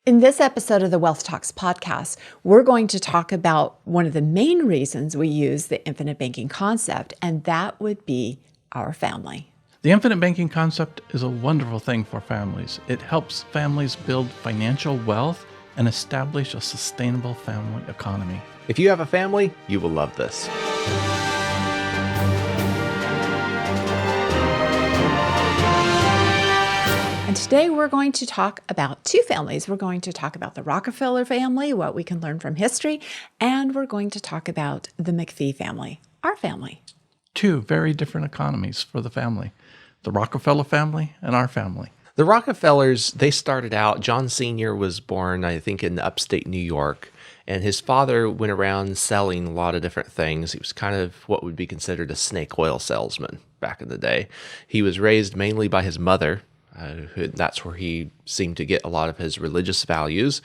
In this episode of the Wealth Talks podcast, we're going to talk about one of the main reasons we use the infinite banking concept, and that would be our family. The infinite banking concept is a wonderful thing for families. It helps families build financial wealth and establish a sustainable family economy. If you have a family, you will love this. And today we're going to talk about two families. We're going to talk about the Rockefeller family, what we can learn from history, and we're going to talk about the McPhee family, our family. Two very different economies for the family, the Rockefeller family and our family. The Rockefellers, they started out, John Sr. was born, I think, in upstate New York, and his father went around selling a lot of different things. He was kind of what would be considered a snake oil salesman back in the day. He was raised mainly by his mother. That's where he seemed to get a lot of his religious values.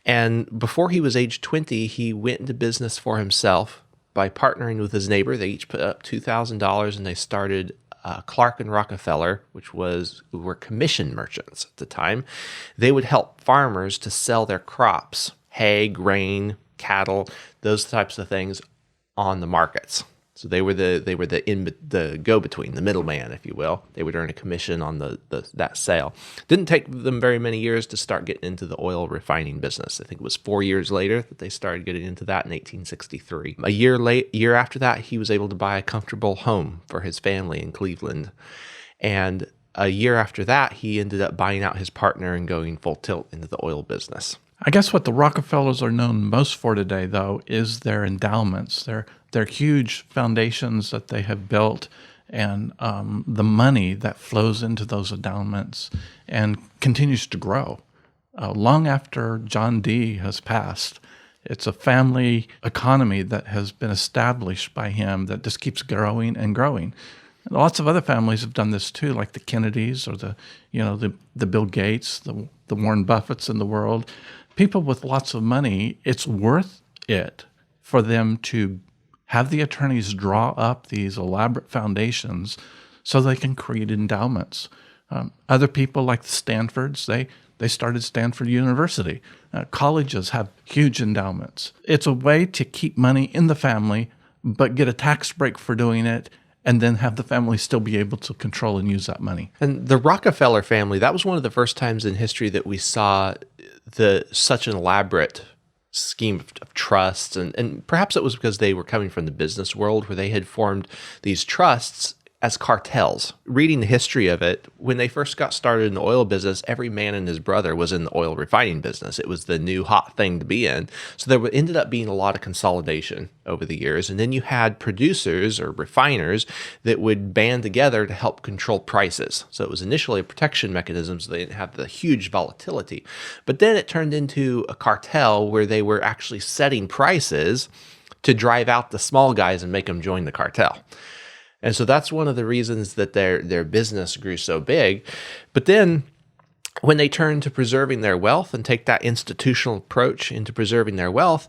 And before he was age 20, he went into business for himself by partnering with his neighbor. They each put up $2,000 and they started Clark and Rockefeller, who were commission merchants at the time. They would help farmers to sell their crops, hay, grain, cattle, those types of things on the markets. So they were the go-between, the middleman, if you will. They would earn a commission on that sale. Didn't take them very many years to start getting into the oil refining business. I think it was 4 years later that they started getting into that in 1863. A year after that, he was able to buy a comfortable home for his family in Cleveland. And a year after that, he ended up buying out his partner and going full tilt into the oil business. I guess what the Rockefellers are known most for today, though, is their endowments, their huge foundations that they have built, and the money that flows into those endowments and continues to grow. Long after John D. has passed, it's a family economy that has been established by him that just keeps growing and growing. And lots of other families have done this too, like the Kennedys or the Bill Gates, the Warren Buffetts in the world. People with lots of money, it's worth it for them to have the attorneys draw up these elaborate foundations so they can create endowments. Other people like the Stanfords, they started Stanford University. Colleges have huge endowments. It's a way to keep money in the family, but get a tax break for doing it, and then have the family still be able to control and use that money. And the Rockefeller family, that was one of the first times in history that we saw such an elaborate scheme of trusts. And perhaps it was because they were coming from the business world where they had formed these trusts as cartels. Reading the history of it, when they first got started in the oil business, every man and his brother was in the oil refining business. It was the new hot thing to be in. So there ended up being a lot of consolidation over the years. And then you had producers or refiners that would band together to help control prices. So it was initially a protection mechanism so they didn't have the huge volatility. But then it turned into a cartel where they were actually setting prices to drive out the small guys and make them join the cartel. And so that's one of the reasons that their business grew so big. But then when they turned to preserving their wealth and take that institutional approach into preserving their wealth,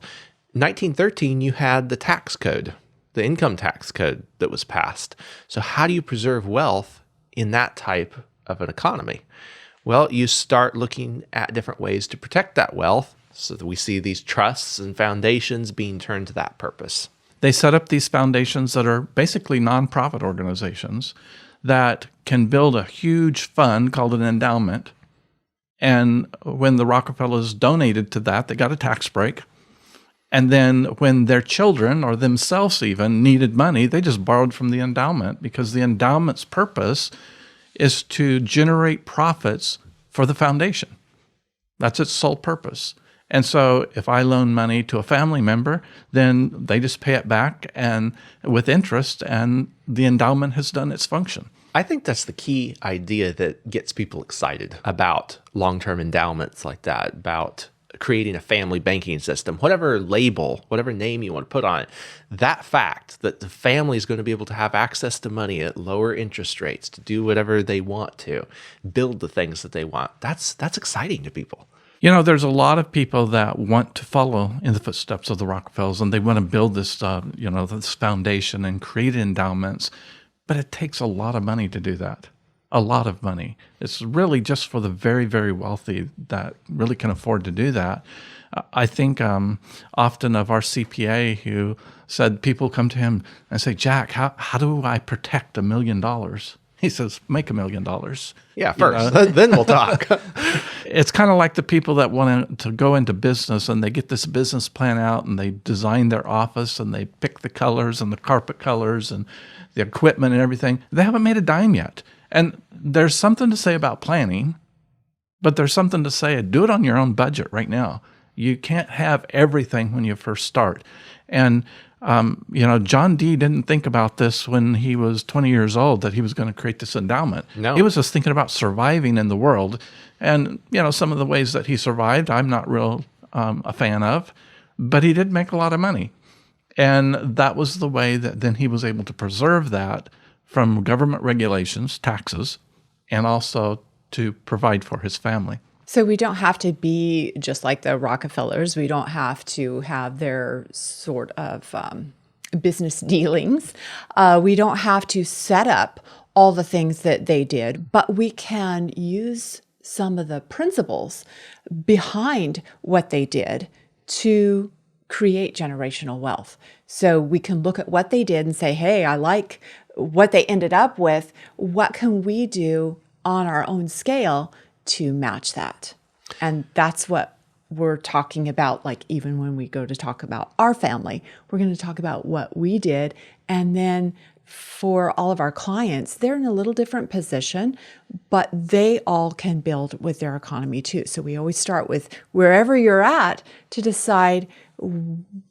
1913, you had the tax code, the income tax code that was passed. So how do you preserve wealth in that type of an economy? Well, you start looking at different ways to protect that wealth. So that we see these trusts and foundations being turned to that purpose. They set up these foundations that are basically nonprofit organizations that can build a huge fund called an endowment. And when the Rockefellers donated to that, they got a tax break. And then when their children or themselves even needed money, they just borrowed from the endowment because the endowment's purpose is to generate profits for the foundation. That's its sole purpose. And so if I loan money to a family member, then they just pay it back and with interest, and the endowment has done its function. I think that's the key idea that gets people excited about long-term endowments like that, about creating a family banking system, whatever label, whatever name you want to put on it. That fact that the family is going to be able to have access to money at lower interest rates to do whatever they want to, build the things that they want, that's exciting to people. You know, there's a lot of people that want to follow in the footsteps of the Rockefellers, and they want to build this, this foundation and create endowments, but it takes a lot of money to do that. a lot of money. It's really just for the very, very wealthy that really can afford to do that. I think often of our CPA who said people come to him and say, Jack, how do I protect $1 million? He says, make $1 million. Yeah, first, then we'll talk. It's kind of like the people that want to go into business and they get this business plan out and they design their office and they pick the colors and the carpet colors and the equipment and everything. They haven't made a dime yet. And there's something to say about planning, but there's something to say, do it on your own budget right now. You can't have everything when you first start. And John Dee didn't think about this when he was 20 years old, that he was going to create this endowment. No. He was just thinking about surviving in the world. And, some of the ways that he survived, I'm not real a fan of, but he did make a lot of money. And that was the way that then he was able to preserve that from government regulations, taxes, and also to provide for his family. So we don't have to be just like the Rockefellers. We don't have to have their sort of business dealings. We don't have to set up all the things that they did, but we can use some of the principles behind what they did to create generational wealth. So we can look at what they did and say, hey, I like what they ended up with. What can we do on our own scale to match that? And that's what we're talking about. Like, even when we go to talk about our family, we're going to talk about what we did. And then for all of our clients, they're in a little different position, but they all can build with their economy too. So we always start with wherever you're at to decide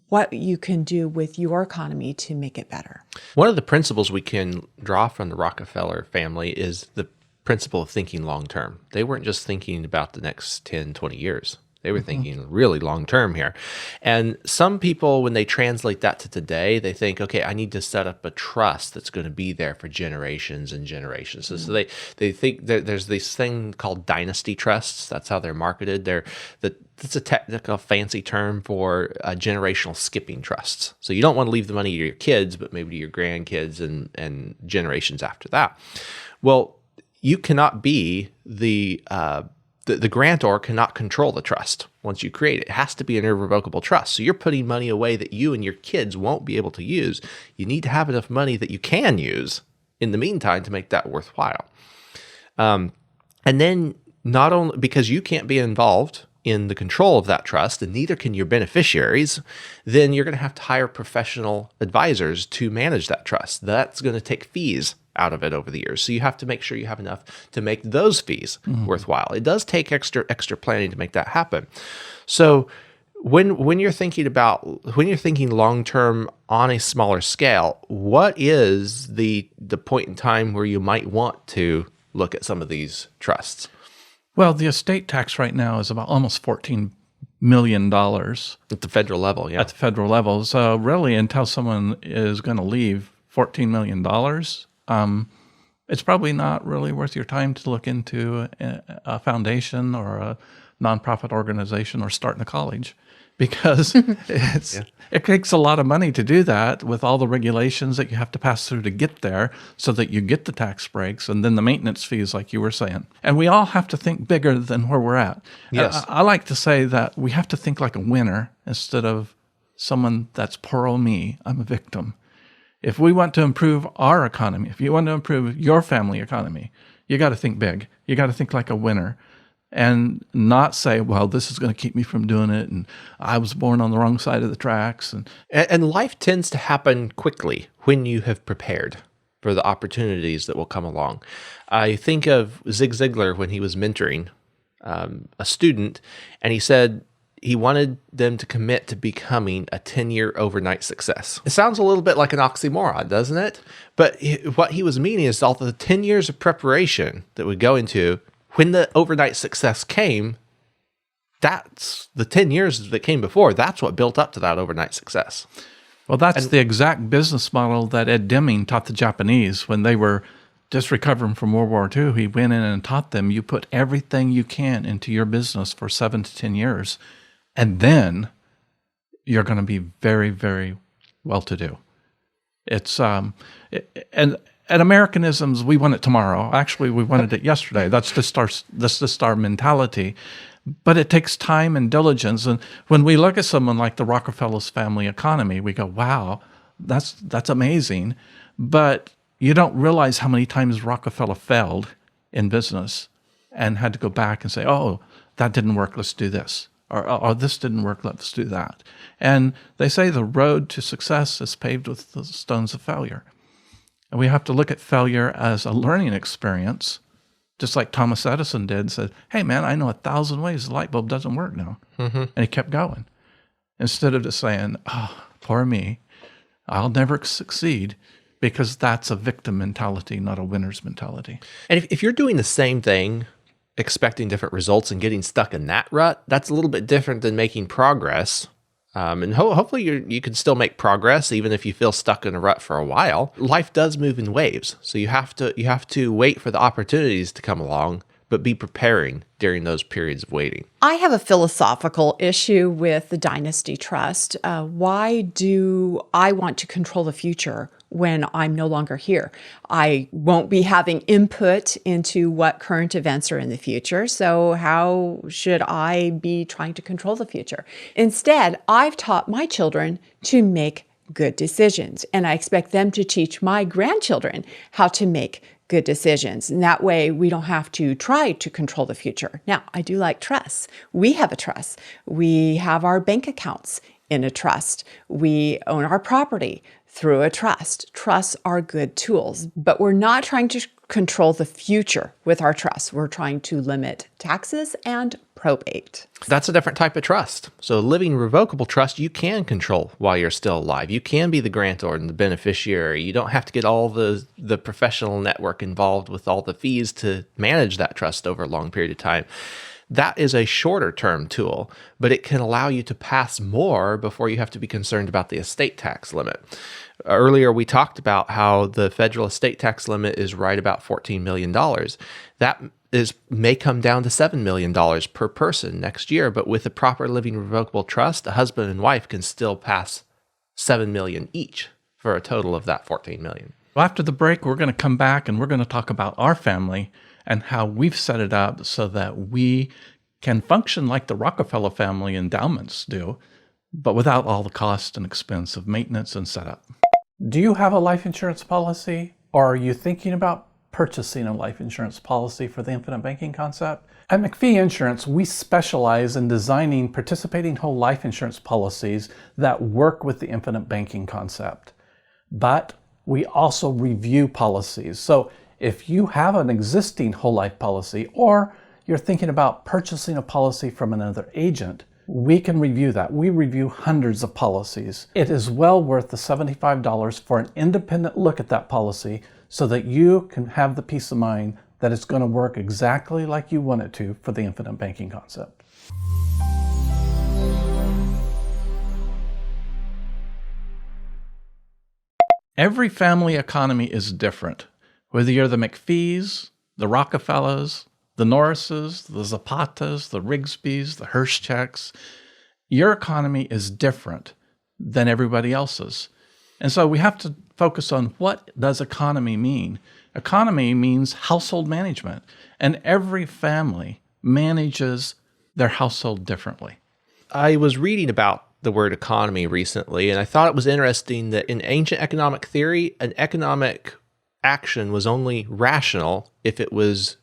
what you can do with your economy to make it better. One of the principles we can draw from the Rockefeller family is the principle of thinking long-term. They weren't just thinking about the next 10, 20 years. They were thinking really long-term here. And some people, when they translate that to today, they think, okay, I need to set up a trust that's going to be there for generations and generations. So they think there's this thing called dynasty trusts. That's how they're marketed. That's a technical fancy term for generational skipping trusts. So you don't want to leave the money to your kids, but maybe to your grandkids and generations after that. Well, you cannot be the grantor cannot control the trust once you create it. It has to be an irrevocable trust. So you're putting money away that you and your kids won't be able to use. You need to have enough money that you can use in the meantime to make that worthwhile. And then not only because you can't be involved in the control of that trust, and neither can your beneficiaries, then you're going to have to hire professional advisors to manage that trust. That's going to take fees out of it over the years. So you have to make sure you have enough to make those fees worthwhile. It does take extra planning to make that happen. So when you're thinking long-term on a smaller scale, what is the point in time where you might want to look at some of these trusts? Well, the estate tax right now is about almost $14 million. At the federal level, yeah. At the federal level. So really, until someone is going to leave $14 million, it's probably not really worth your time to look into a foundation or a nonprofit organization or starting a college, because it takes a lot of money to do that with all the regulations that you have to pass through to get there so that you get the tax breaks and then the maintenance fees, like you were saying. And we all have to think bigger than where we're at. Yes. I like to say that we have to think like a winner instead of someone that's poor old me, I'm a victim. If we want to improve our economy, if you want to improve your family economy, you got to think big. You got to think like a winner and not say, well, this is going to keep me from doing it, and I was born on the wrong side of the tracks. And life tends to happen quickly when you have prepared for the opportunities that will come along. I think of Zig Ziglar when he was mentoring a student, and he said he wanted them to commit to becoming a 10-year overnight success. It sounds a little bit like an oxymoron, doesn't it? But what he was meaning is all the 10 years of preparation that would go into when the overnight success came, that's the 10 years that came before. That's what built up to that overnight success. Well, that's the exact business model that Ed Deming taught the Japanese when they were just recovering from World War II. He went in and taught them, you put everything you can into your business for 7 to 10 years, and then you're going to be very, very well-to-do. It's and at Americanisms, we want it tomorrow. Actually, we wanted it yesterday. That's just our mentality. But it takes time and diligence. And when we look at someone like the Rockefeller's family economy, we go, wow, that's amazing. But you don't realize how many times Rockefeller failed in business and had to go back and say, oh, that didn't work, let's do this. Or this didn't work, let's do that. And they say the road to success is paved with the stones of failure. And we have to look at failure as a learning experience, just like Thomas Edison did, said, hey, man, I know 1,000 ways the light bulb doesn't work now. And he kept going. Instead of just saying, oh, poor me, I'll never succeed, because that's a victim mentality, not a winner's mentality. And if you're doing the same thing, expecting different results and getting stuck in that rut, that's a little bit different than making progress. And hopefully you can still make progress even if you feel stuck in a rut for a while. Life does move in waves, so you have to wait for the opportunities to come along, but be preparing during those periods of waiting. I have a philosophical issue with the dynasty trust. Why do I want to control the future when I'm no longer here? I won't be having input into what current events are in the future. So how should I be trying to control the future? Instead, I've taught my children to make good decisions, and I expect them to teach my grandchildren how to make good decisions. And that way we don't have to try to control the future. Now, I do like trusts. We have a trust. We have our bank accounts in a trust. We own our property through a trust. Trusts are good tools, but we're not trying to control the future with our trusts. We're trying to limit taxes and probate. That's a different type of trust. So living revocable trust, you can control while you're still alive. You can be the grantor and the beneficiary. You don't have to get all the professional network involved with all the fees to manage that trust over a long period of time. That is a shorter term tool, but it can allow you to pass more before you have to be concerned about the estate tax limit. Earlier, we talked about how the federal estate tax limit is right about $14 million. That may come down to $7 million per person next year, but with a proper living revocable trust, a husband and wife can still pass $7 million each for a total of that $14 million. Well, after the break, we're going to come back and we're going to talk about our family and how we've set it up so that we can function like the Rockefeller family endowments do, but without all the cost and expense of maintenance and setup. Do you have a life insurance policy, or are you thinking about purchasing a life insurance policy for the infinite banking concept? At McPhee Insurance, we specialize in designing participating whole life insurance policies that work with the infinite banking concept. But we also review policies. So if you have an existing whole life policy, or you're thinking about purchasing a policy from another agent, we can review that. We review hundreds of policies. It is well worth the $75 for an independent look at that policy so that you can have the peace of mind that it's going to work exactly like you want it to for the infinite banking concept. Every family economy is different. Whether you're the McPhees, the Rockefellers, the Norrises, the Zapatas, the Rigsbys, the Hirschchecks, your economy is different than everybody else's. And so we have to focus on, what does economy mean? Economy means household management, and every family manages their household differently. I was reading about the word economy recently, and I thought it was interesting that in ancient economic theory, an economic action was only rational if it was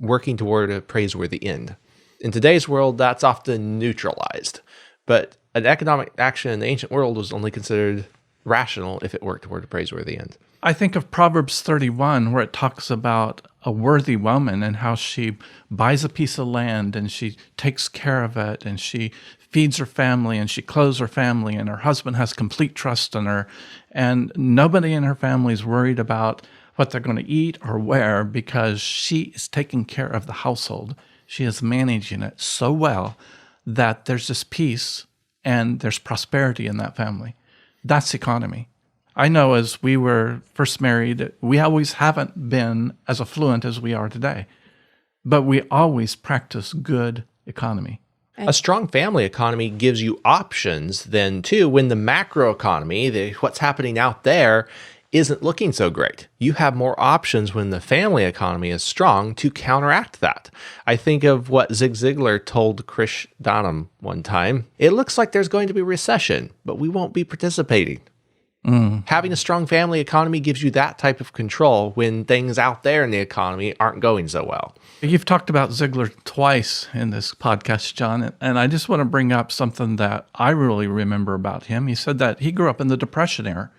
working toward a praiseworthy end. In today's world, that's often neutralized, but an economic action in the ancient world was only considered rational if it worked toward a praiseworthy end. I think of Proverbs 31, where it talks about a worthy woman and how she buys a piece of land and she takes care of it and she feeds her family and she clothes her family, and her husband has complete trust in her, and nobody in her family is worried about what they're going to eat or wear because she is taking care of the household. She is managing it so well that there's this peace and there's prosperity in that family. That's economy. I know as we were first married, we always haven't been as affluent as we are today, but we always practice good economy. A strong family economy gives you options then too when the macro economy, what's happening out there, isn't looking so great. You have more options when the family economy is strong to counteract that. I think of what Zig Ziglar told Chris Donham one time. It looks like there's going to be a recession, but we won't be participating. Having a strong family economy gives you that type of control when things out there in the economy aren't going so well. You've talked about Ziegler twice in this podcast, John, and I just want to bring up something that I really remember about him. He said that he grew up in the Depression era,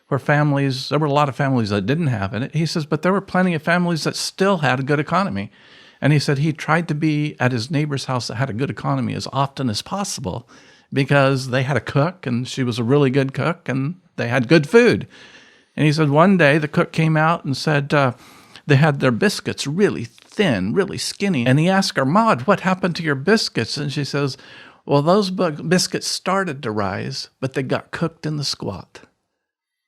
where there were a lot of families that didn't have it. He says, but there were plenty of families that still had a good economy. And he said he tried to be at his neighbor's house that had a good economy as often as possible because they had a cook, and she was a really good cook, and they had good food. And he said one day the cook came out and said they had their biscuits really thin, really skinny. And he asked her, Maud, what happened to your biscuits? And she says, well, those biscuits started to rise, but they got cooked in the squat.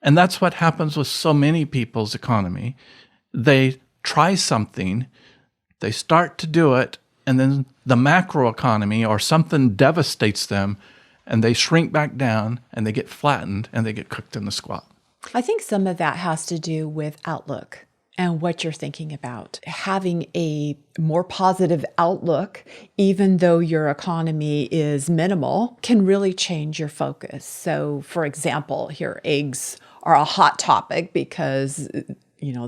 And that's what happens with so many people's economy. They try something, they start to do it, and then the macro economy or something devastates them, and they shrink back down, and they get flattened, and they get cooked in the squat. I think some of that has to do with outlook and what you're thinking about. Having a more positive outlook, even though your economy is minimal, can really change your focus. So, for example, here, eggs are a hot topic because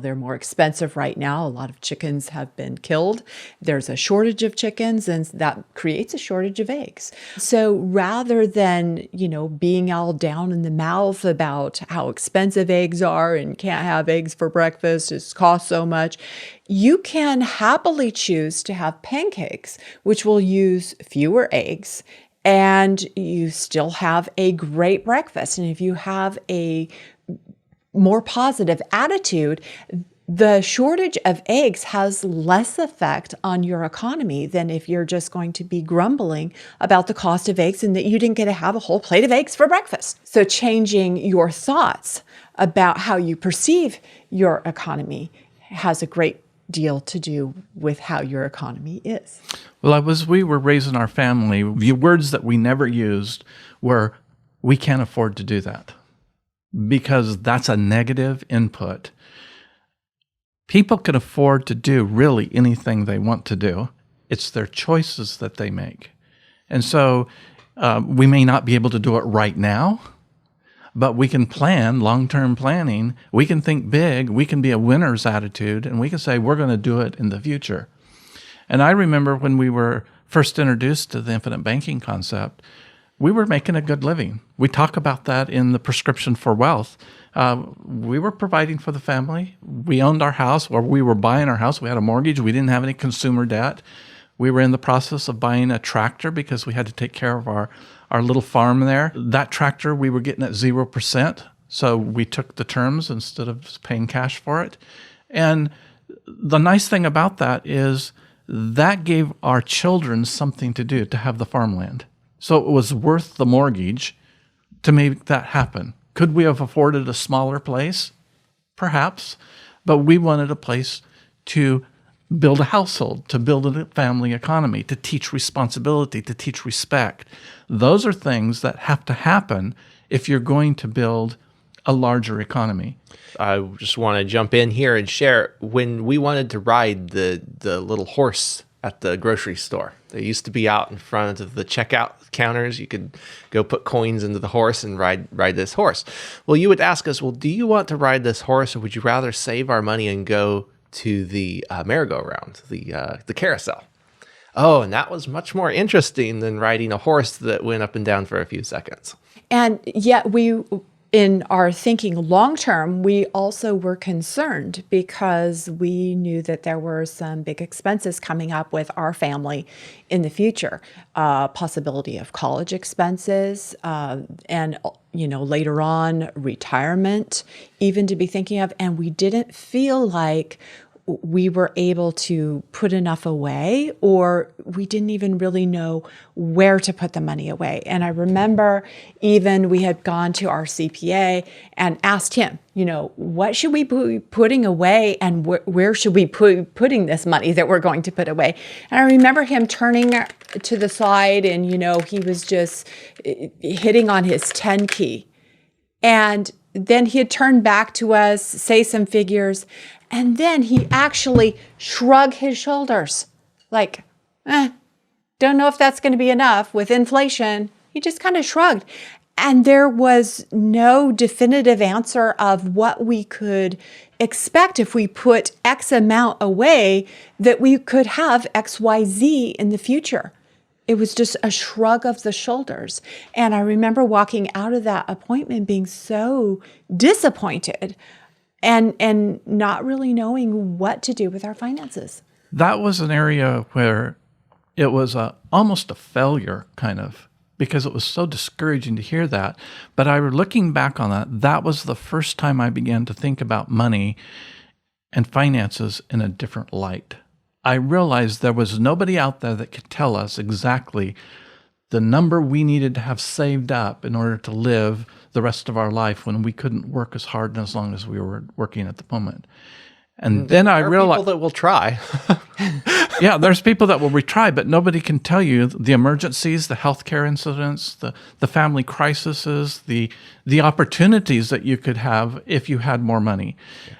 they're more expensive right now. A lot of chickens have been killed. There's a shortage of chickens, and that creates a shortage of eggs. So rather than, being all down in the mouth about how expensive eggs are and can't have eggs for breakfast, it costs so much, you can happily choose to have pancakes, which will use fewer eggs, and you still have a great breakfast. And if you have a more positive attitude, the shortage of eggs has less effect on your economy than if you're just going to be grumbling about the cost of eggs and that you didn't get to have a whole plate of eggs for breakfast. So changing your thoughts about how you perceive your economy has a great deal to do with how your economy is. Well, as we were raising our family, the words that we never used were, we can't afford to do that, because that's a negative input. People can afford to do really anything they want to do. It's their choices that they make. And so we may not be able to do it right now, but we can plan, long-term planning. We can think big. We can be a winner's attitude, and we can say we're going to do it in the future. And I remember when we were first introduced to the infinite banking concept, we were making a good living. We talk about that in the prescription for wealth. We were providing for the family. We owned our house, or we were buying our house. We had a mortgage. We didn't have any consumer debt. We were in the process of buying a tractor because we had to take care of our little farm there. That tractor we were getting at 0%, so we took the terms instead of paying cash for it. And the nice thing about that is that gave our children something to do, to have the farmland. So it was worth the mortgage to make that happen. Could we have afforded a smaller place? Perhaps. But we wanted a place to build a household, to build a family economy, to teach responsibility, to teach respect. Those are things that have to happen if you're going to build a larger economy. I just want to jump in here and share, when we wanted to ride the little horse at the grocery store, they used to be out in front of the checkout counters. You could go put coins into the horse and ride this horse. Well, you would ask us, well, do you want to ride this horse, or would you rather save our money and go to the merry-go-round, the carousel? Oh, and that was much more interesting than riding a horse that went up and down for a few seconds. And yet in our thinking long-term, we also were concerned because we knew that there were some big expenses coming up with our family in the future. Possibility of college expenses, and later on retirement, even to be thinking of. And we didn't feel like we were able to put enough away, or we didn't even really know where to put the money away. And I remember even we had gone to our CPA and asked him, what should we be putting away, and where should we putting this money that we're going to put away? And I remember him turning to the side, and he was just hitting on his 10 key. And then he'd turn back to us, say some figures, and then he actually shrug his shoulders like, don't know if that's going to be enough with inflation. He just kind of shrugged. And there was no definitive answer of what we could expect if we put X amount away, that we could have XYZ in the future. It was just a shrug of the shoulders. And I remember walking out of that appointment being so disappointed and not really knowing what to do with our finances. That was an area where it was almost a failure, kind of, because it was so discouraging to hear that. But looking back on that, that was the first time I began to think about money and finances in a different light. I realized there was nobody out there that could tell us exactly the number we needed to have saved up in order to live the rest of our life when we couldn't work as hard and as long as we were working at the moment. And then I realized people that will try. Yeah, there's people that will retry, but nobody can tell you the emergencies, the healthcare incidents, the family crises, the opportunities that you could have if you had more money.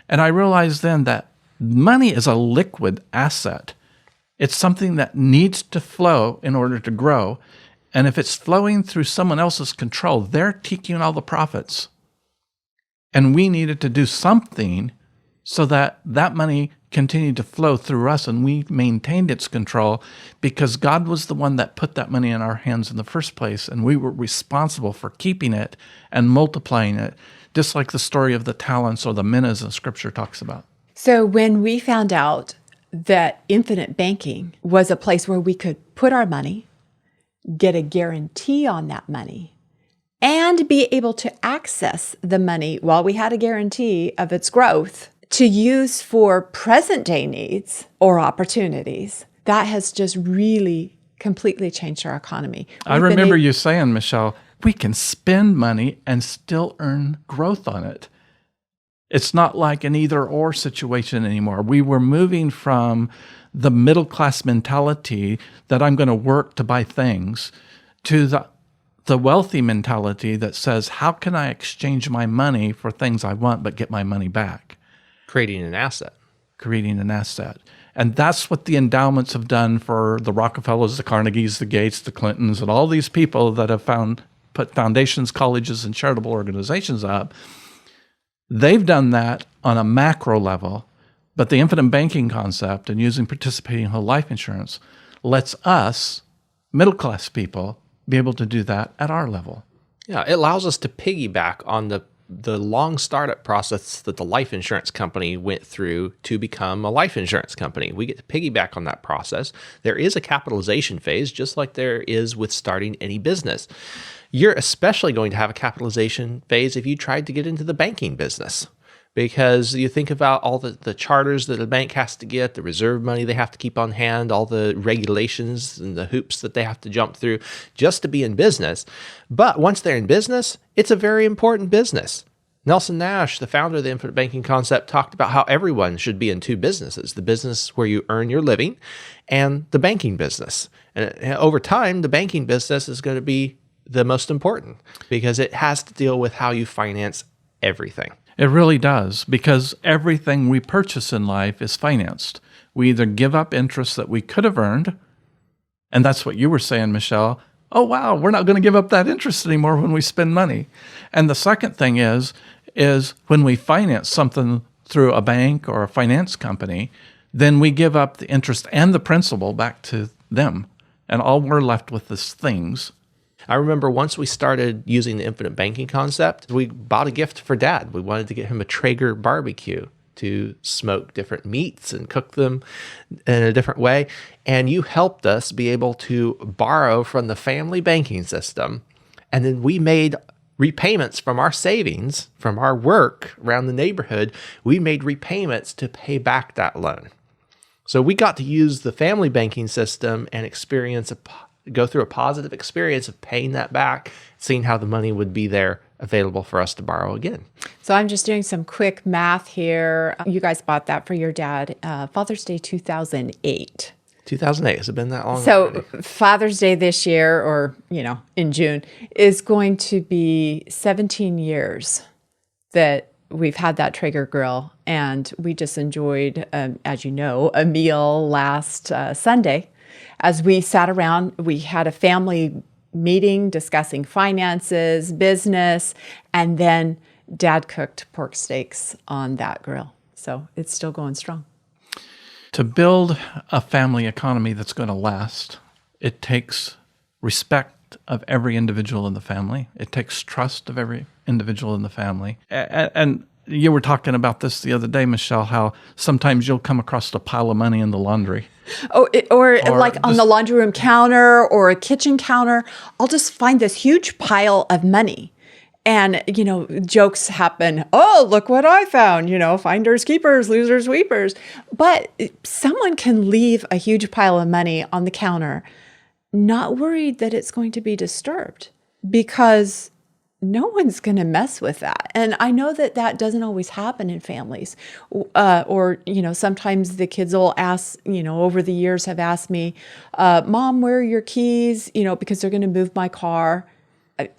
And I realized then that money is a liquid asset. It's something that needs to flow in order to grow. And if it's flowing through someone else's control, they're taking all the profits. And we needed to do something so that that money continued to flow through us and we maintained its control, because God was the one that put that money in our hands in the first place, and we were responsible for keeping it and multiplying it, just like the story of the talents or the minas the scripture talks about. So when we found out that infinite banking was a place where we could put our money, get a guarantee on that money, and be able to access the money while we had a guarantee of its growth to use for present day needs or opportunities, that has just really completely changed our economy. I remember you saying, Michelle, we can spend money and still earn growth on it. It's not like an either or situation anymore. We were moving from the middle class mentality that I'm going to work to buy things to the wealthy mentality that says, how can I exchange my money for things I want but get my money back? Creating an asset. And that's what the endowments have done for the Rockefellers, the Carnegies, the Gates, the Clintons, and all these people that have put foundations, colleges, and charitable organizations up. They've done that on a macro level, but the infinite banking concept and using participating whole life insurance lets us, middle-class people, be able to do that at our level. Yeah, it allows us to piggyback on the long startup process that the life insurance company went through to become a life insurance company. We get to piggyback on that process. There is a capitalization phase, just like there is with starting any business. You're especially going to have a capitalization phase if you tried to get into the banking business, because you think about all the charters that a bank has to get, the reserve money they have to keep on hand, all the regulations and the hoops that they have to jump through just to be in business. But once they're in business, it's a very important business. Nelson Nash, the founder of the infinite banking concept, talked about how everyone should be in two businesses: the business where you earn your living and the banking business. And over time, the banking business is going to be the most important because it has to deal with how you finance everything. It really does, because everything we purchase in life is financed. We either give up interest that we could have earned, and that's what you were saying, Michelle. Oh, wow, we're not going to give up that interest anymore when we spend money. And the second thing is when we finance something through a bank or a finance company, then we give up the interest and the principal back to them. And all we're left with is things. I remember once we started using the infinite banking concept, we bought a gift for Dad. We wanted to get him a Traeger barbecue to smoke different meats and cook them in a different way. And you helped us be able to borrow from the family banking system. And then we made repayments from our savings, from our work around the neighborhood. We made repayments to pay back that loan. So we got to use the family banking system and go through a positive experience of paying that back, seeing how the money would be there available for us to borrow again. So I'm just doing some quick math here. You guys bought that for your dad, Father's Day 2008. 2008, has it been that long? So already? Father's Day this year, or, in June, is going to be 17 years that we've had that Traeger grill, and we just enjoyed, as you know, a meal last Sunday. As we sat around, we had a family meeting discussing finances, business, and then Dad cooked pork steaks on that grill. So it's still going strong. To build a family economy that's going to last, it takes respect of every individual in the family. It takes trust of every individual in the family. And you were talking about this the other day, Michelle, how sometimes you'll come across a pile of money in the laundry. Oh, or like on the laundry room counter or a kitchen counter, I'll just find this huge pile of money. And, jokes happen. Oh, look what I found, finders, keepers, losers, weepers. But someone can leave a huge pile of money on the counter, not worried that it's going to be disturbed, because no one's going to mess with that. And I know that doesn't always happen in families. Or, sometimes the kids will ask, over the years have asked me, Mom, where are your keys? Because they're going to move my car.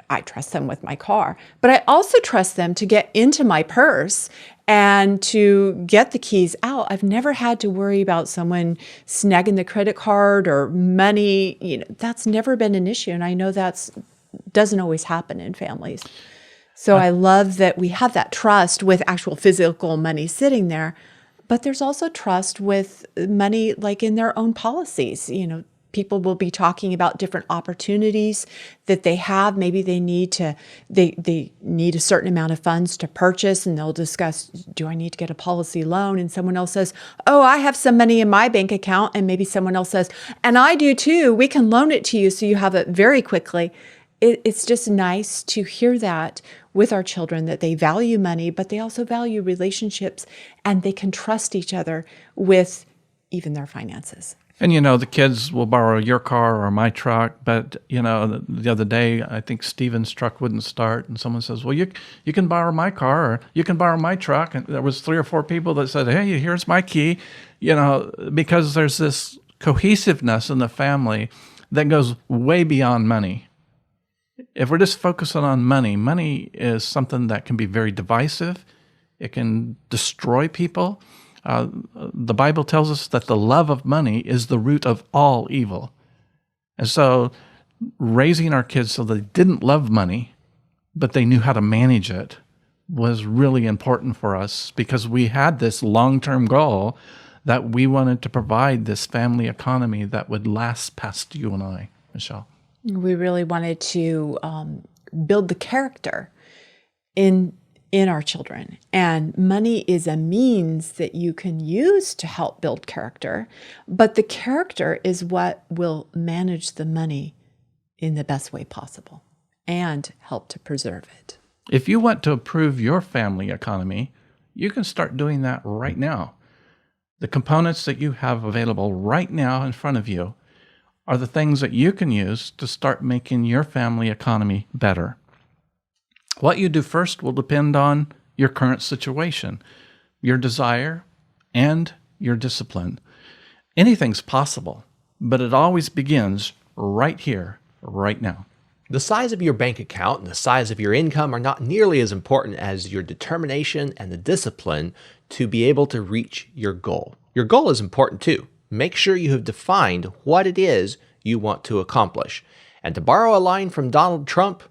I trust them with my car, but I also trust them to get into my purse and to get the keys out. I've never had to worry about someone snagging the credit card or money. That's never been an issue. And I know doesn't always happen in families. So I love that we have that trust with actual physical money sitting there, but there's also trust with money like in their own policies. People will be talking about different opportunities that they have. Maybe they need a certain amount of funds to purchase, and they'll discuss, do I need to get a policy loan? And someone else says, oh, I have some money in my bank account. And maybe someone else says, and I do too. We can loan it to you so you have it very quickly. It's just nice to hear that with our children, that they value money, but they also value relationships, and they can trust each other with even their finances. And, the kids will borrow your car or my truck, but, the other day, I think Steven's truck wouldn't start, and someone says, well, you can borrow my car or you can borrow my truck. And there was 3 or 4 people that said, hey, here's my key, because there's this cohesiveness in the family that goes way beyond money. If we're just focusing on money is something that can be very divisive. It can destroy people. The Bible tells us that the love of money is the root of all evil. And so raising our kids so they didn't love money, but they knew how to manage it, was really important for us, because we had this long-term goal that we wanted to provide this family economy that would last past you and I, Michelle. We really wanted to build the character in our children. And money is a means that you can use to help build character, but the character is what will manage the money in the best way possible and help to preserve it. If you want to improve your family economy, you can start doing that right now. The components that you have available right now in front of you are the things that you can use to start making your family economy better. What you do first will depend on your current situation, your desire, and your discipline. Anything's possible, but it always begins right here, right now. The size of your bank account and the size of your income are not nearly as important as your determination and the discipline to be able to reach your goal. Your goal is important too. Make sure you have defined what it is you want to accomplish. And to borrow a line from Donald Trump,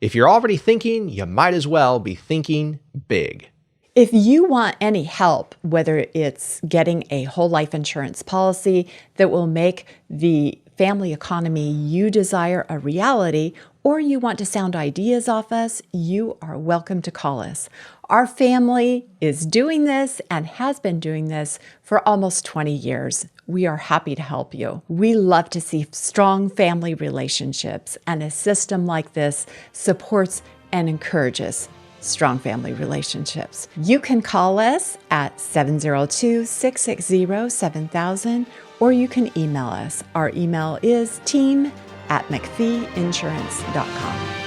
if you're already thinking, you might as well be thinking big. If you want any help, whether it's getting a whole life insurance policy that will make the family economy you desire a reality, or you want to sound ideas off us, you are welcome to call us. Our family is doing this and has been doing this for almost 20 years. We are happy to help you. We love to see strong family relationships, and a system like this supports and encourages strong family relationships. You can call us at 702-660-7000, or you can email us. Our email is team@mcpheeinsurance.com.